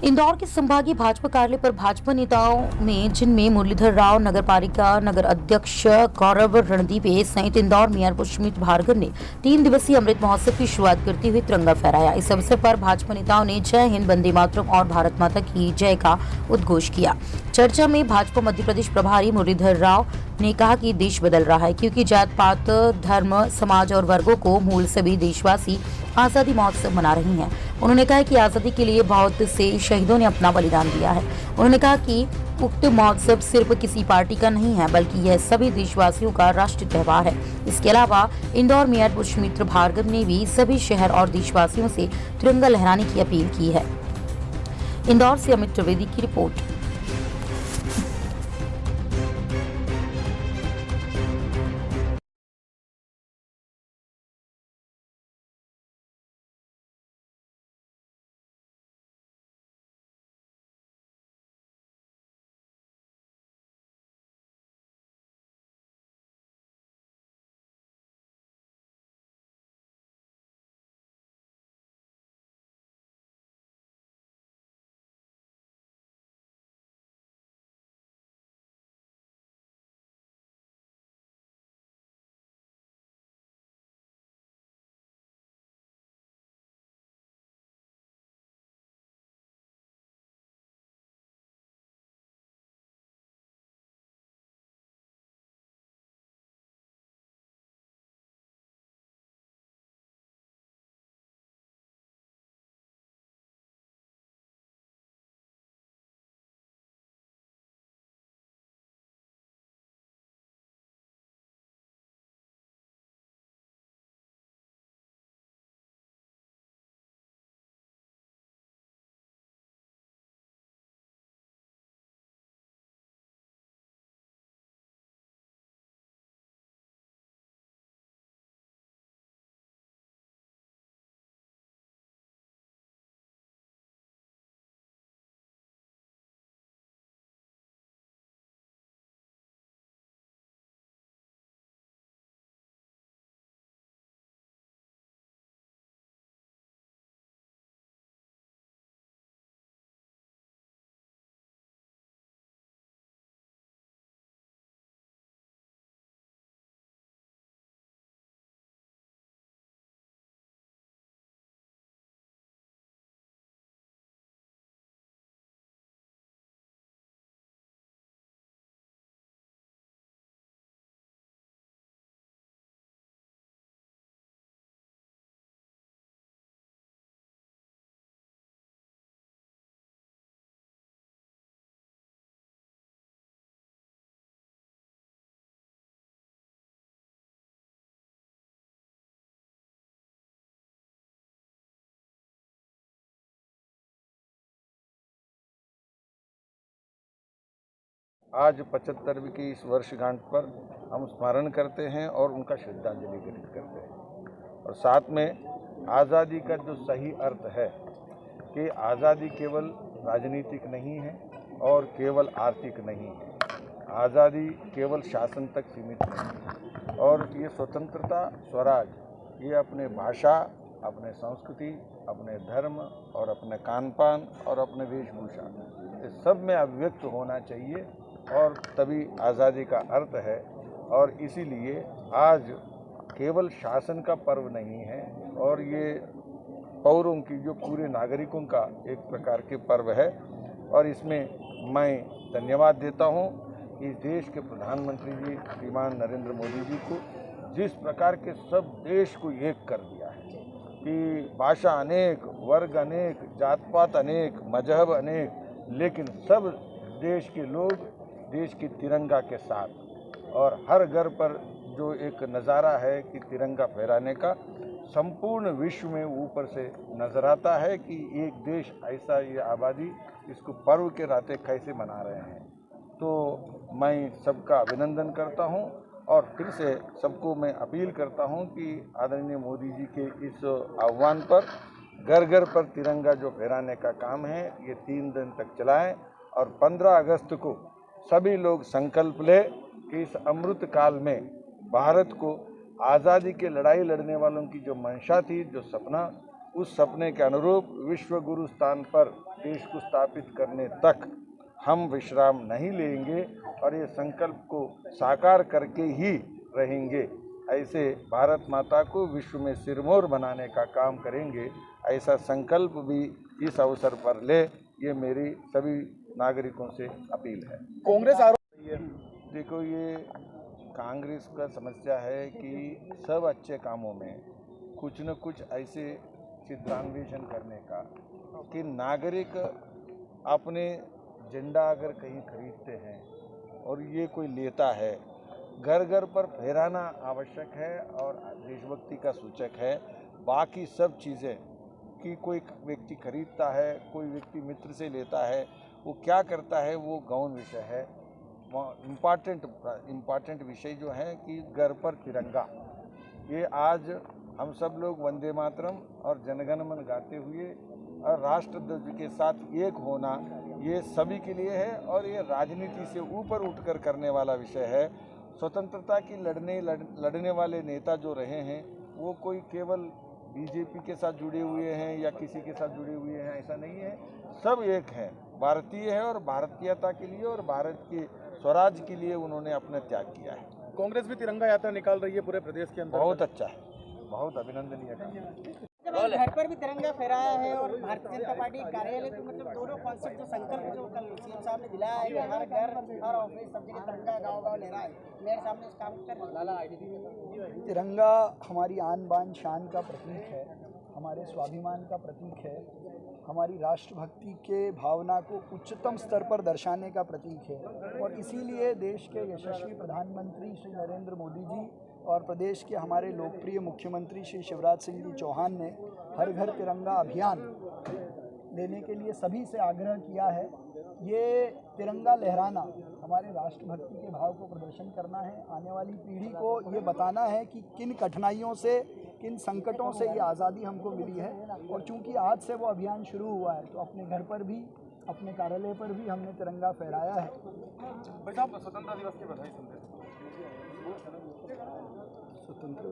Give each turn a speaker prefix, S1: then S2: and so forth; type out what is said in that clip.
S1: इंदौर के संभागीय भाजपा कार्यालय पर भाजपा नेताओं में जिनमें मुरलीधर राव, नगरपालिका नगर अध्यक्ष गौरव रणदीवे सहित इंदौर मेयर पुष्मित भार्गव ने 3 दिवसीय अमृत महोत्सव की शुरुआत करते हुए तिरंगा फहराया। इस अवसर पर भाजपा नेताओं ने जय हिंद, वंदे मातरम और भारत माता की जय का उद्घोष किया। चर्चा में भाजपा मध्य प्रदेश प्रभारी मुरलीधर राव ने कहा कि देश बदल रहा है क्योंकि जात पात, धर्म, समाज और वर्गों को मूल सभी देशवासी आजादी महोत्सव मना रही हैं। उन्होंने कहा कि आजादी के लिए बहुत से शहीदों ने अपना बलिदान दिया है। उन्होंने कहा कि उक्त महोत्सव सिर्फ किसी पार्टी का नहीं है बल्कि यह सभी देशवासियों का राष्ट्रीय त्योहार है। इसके अलावा इंदौर मेयर पुष्मित भार्गव ने भी सभी शहर और देशवासियों से तिरंगा लहराने की अपील की है। इंदौर से अमित त्रिवेदी की रिपोर्ट।
S2: आज 75वीं की इस वर्षगांठ पर हम स्मरण करते हैं और उनका श्रद्धांजलि अर्पित करते हैं। और साथ में आज़ादी का जो सही अर्थ है कि आज़ादी केवल राजनीतिक नहीं है और केवल आर्थिक नहीं है। आज़ादी केवल शासन तक सीमित नहीं है और ये स्वतंत्रता, स्वराज, ये अपने भाषा, अपने संस्कृति, अपने धर्म और अपने खान पान और अपने वेशभूषा, इस सब में अभिव्यक्त होना चाहिए और तभी आज़ादी का अर्थ है। और इसीलिए आज केवल शासन का पर्व नहीं है और ये पौरों की, जो पूरे नागरिकों का एक प्रकार के पर्व है। और इसमें मैं धन्यवाद देता हूँ इस देश के प्रधानमंत्री जी श्रीमान नरेंद्र मोदी जी को, जिस प्रकार के सब देश को एक कर दिया है कि भाषा अनेक, वर्ग अनेक, जात पात अनेक, मजहब अनेक, लेकिन सब देश के लोग देश की तिरंगा के साथ। और हर घर पर जो एक नज़ारा है कि तिरंगा फहराने का, संपूर्ण विश्व में ऊपर से नज़र आता है कि एक देश ऐसा, ये आबादी इसको पर्व के नाते कैसे मना रहे हैं। तो मैं सबका अभिनंदन करता हूं और फिर से सबको मैं अपील करता हूं कि आदरणीय मोदी जी के इस आह्वान पर घर घर पर तिरंगा जो फहराने का काम है ये 3 दिन तक चलाएं। और 15 अगस्त को सभी लोग संकल्प ले कि इस अमृत काल में भारत को आज़ादी की लड़ाई लड़ने वालों की जो मंशा थी, जो सपना, उस सपने के अनुरूप विश्व गुरु स्थान पर देश को स्थापित करने तक हम विश्राम नहीं लेंगे और ये संकल्प को साकार करके ही रहेंगे। ऐसे भारत माता को विश्व में सिरमौर बनाने का काम करेंगे, ऐसा संकल्प भी इस अवसर पर ले, ये मेरी सभी नागरिकों से अपील है।
S3: कांग्रेस आरोप
S2: देखो, ये कांग्रेस का समस्या है कि सब अच्छे कामों में कुछ न कुछ ऐसे चित्रान्वेषण करने का कि नागरिक अपने झंडा अगर कहीं खरीदते हैं और ये कोई लेता है, घर घर पर फहराना आवश्यक है और देशभक्ति का सूचक है। बाकी सब चीज़ें कि कोई व्यक्ति खरीदता है, कोई व्यक्ति मित्र से लेता है, वो क्या करता है वो गौण विषय है। इम्पॉर्टेंट विषय जो है कि घर पर तिरंगा, ये आज हम सब लोग वंदे मातरम और जनगण मन गाते हुए और राष्ट्र ध्वज के साथ एक होना, ये सभी के लिए है और ये राजनीति से ऊपर उठकर करने वाला विषय है। स्वतंत्रता की लड़ने वाले नेता जो रहे हैं वो कोई केवल बीजेपी के साथ जुड़े हुए हैं या किसी के साथ जुड़े हुए हैं, ऐसा नहीं है। सब एक है, भारतीय है और भारतीयता के लिए और भारत के स्वराज के लिए उन्होंने अपना त्याग किया है।
S3: कांग्रेस भी तिरंगा यात्रा निकाल रही है पूरे प्रदेश के अंदर।
S2: बहुत अच्छा है, बहुत अभिनंदनीय काम।
S4: घर पर भी तिरंगा फहराया है और भारतीय जनता पार्टी कार्यालय पे मतलब दोनों कॉन्सेप्ट जो संकल्प जो कल सीएम साहब ने दिलाया है कि हर घर हर ऑफिस सब जगह तिरंगा गाँव लहरा है, मेरे सामने उस काम कर
S5: तिरंगा हमारी आन बान शान का प्रतीक है, हमारे स्वाभिमान का प्रतीक है, हमारी राष्ट्रभक्ति के भावना को उच्चतम स्तर पर दर्शाने का प्रतीक है। और इसीलिए देश के यशस्वी प्रधानमंत्री श्री नरेंद्र मोदी जी और प्रदेश के हमारे लोकप्रिय मुख्यमंत्री श्री शिवराज सिंह जी चौहान ने हर घर तिरंगा अभियान लेने के लिए सभी से आग्रह किया है। ये तिरंगा लहराना हमारे राष्ट्रभक्ति के भाव को प्रदर्शन करना है, आने वाली पीढ़ी को ये बताना है कि किन कठिनाइयों से, किन संकटों से ये आज़ादी हमको मिली है। और चूंकि आज से वो अभियान शुरू हुआ है तो अपने घर पर भी, अपने कार्यालय पर भी हमने तिरंगा फहराया है।
S3: स्वतंत्रता दिवस की बधाई सुनते हैं।
S5: स्वतंत्र